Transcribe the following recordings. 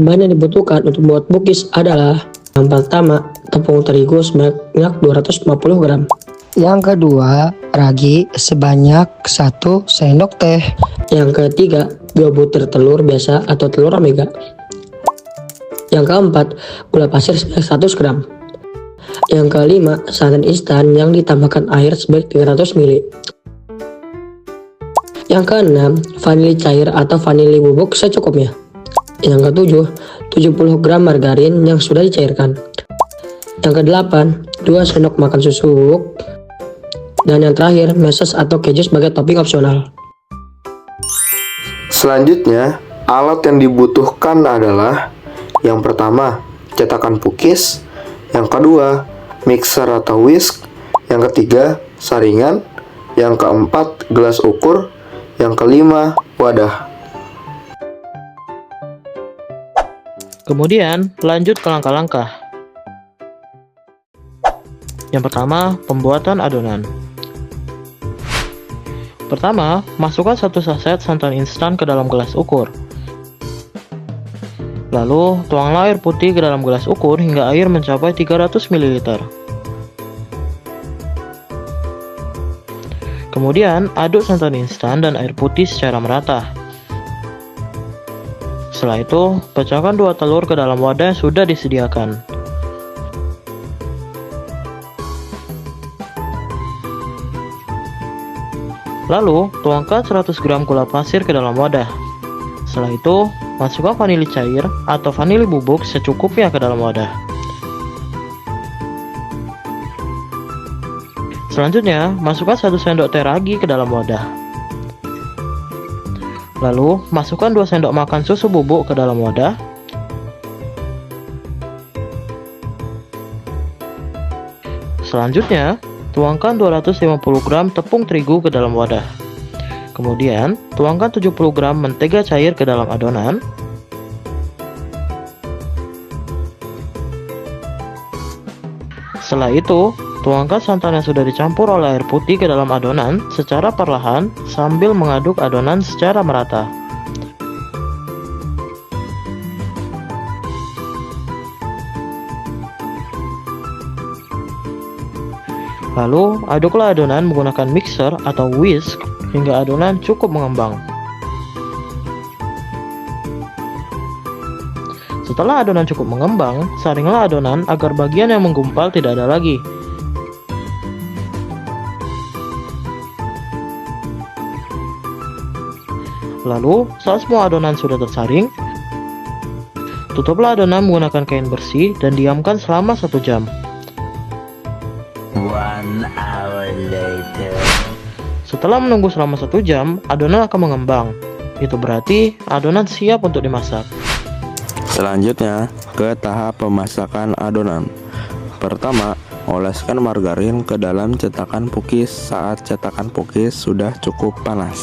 Bahan-bahan yang dibutuhkan untuk membuat cookies adalah: yang pertama, tepung terigu sebanyak 250 gram. Yang kedua, ragi sebanyak 1 sendok teh. Yang ketiga, 2 butir telur biasa atau telur omega. Yang keempat, gula pasir sebanyak 100 gram. Yang kelima, santan instan yang ditambahkan air sebanyak 300 ml. Yang keenam, vanili cair atau vanili bubuk secukupnya. Yang ketujuh, 70 gram margarin yang sudah dicairkan. Yang kedelapan, 2 sendok makan susu bubuk. Dan yang terakhir, meses atau keju sebagai topping opsional. Selanjutnya, alat yang dibutuhkan adalah: yang pertama, cetakan cookies. Yang kedua, mixer atau whisk. Yang ketiga, saringan. Yang keempat, gelas ukur. Yang kelima, wadah. Kemudian, lanjut ke langkah-langkah. Yang pertama, pembuatan adonan. Pertama, masukkan 1 saset santan instan ke dalam gelas ukur. Lalu, tuanglah air putih ke dalam gelas ukur hingga air mencapai 300 ml. Kemudian, aduk santan instan dan air putih secara merata. Setelah itu, pecahkan 2 telur ke dalam wadah yang sudah disediakan. Lalu, tuangkan 100 gram gula pasir ke dalam wadah. Setelah itu, masukkan vanili cair atau vanili bubuk secukupnya ke dalam wadah. Selanjutnya, masukkan 1 sendok teh ragi ke dalam wadah. Lalu, masukkan 2 sendok makan susu bubuk ke dalam wadah. Selanjutnya, tuangkan 250 gram tepung terigu ke dalam wadah. Kemudian, tuangkan 70 gram mentega cair ke dalam adonan. Setelah itu, tuangkan santan yang sudah dicampur oleh air putih ke dalam adonan secara perlahan sambil mengaduk adonan secara merata. Lalu, aduklah adonan menggunakan mixer atau whisk hingga adonan cukup mengembang. Setelah adonan cukup mengembang, saringlah adonan agar bagian yang menggumpal tidak ada lagi. Lalu, saat semua adonan sudah tersaring, tutuplah adonan menggunakan kain bersih dan diamkan selama 1 jam. 1 hour later. Setelah menunggu selama 1 jam, adonan akan mengembang. Itu berarti adonan siap untuk dimasak. Selanjutnya, ke tahap pemasakan adonan. Pertama, oleskan margarin ke dalam cetakan cookies saat cetakan cookies sudah cukup panas.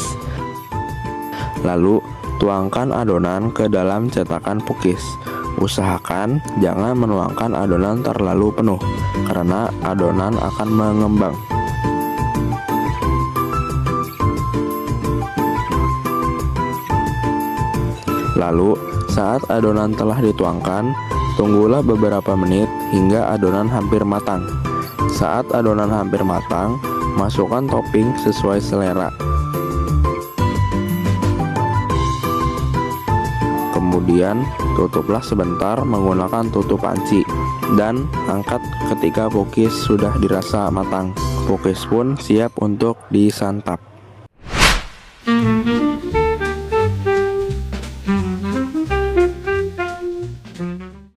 Lalu, tuangkan adonan ke dalam cetakan cookies. Usahakan jangan menuangkan adonan terlalu penuh, karena adonan akan mengembang. Lalu, saat adonan telah dituangkan, tunggulah beberapa menit hingga adonan hampir matang. Saat adonan hampir matang, masukkan topping sesuai selera. Kemudian, tutuplah sebentar menggunakan tutup panci dan angkat ketika cookies sudah dirasa matang. Cookies pun siap untuk disantap.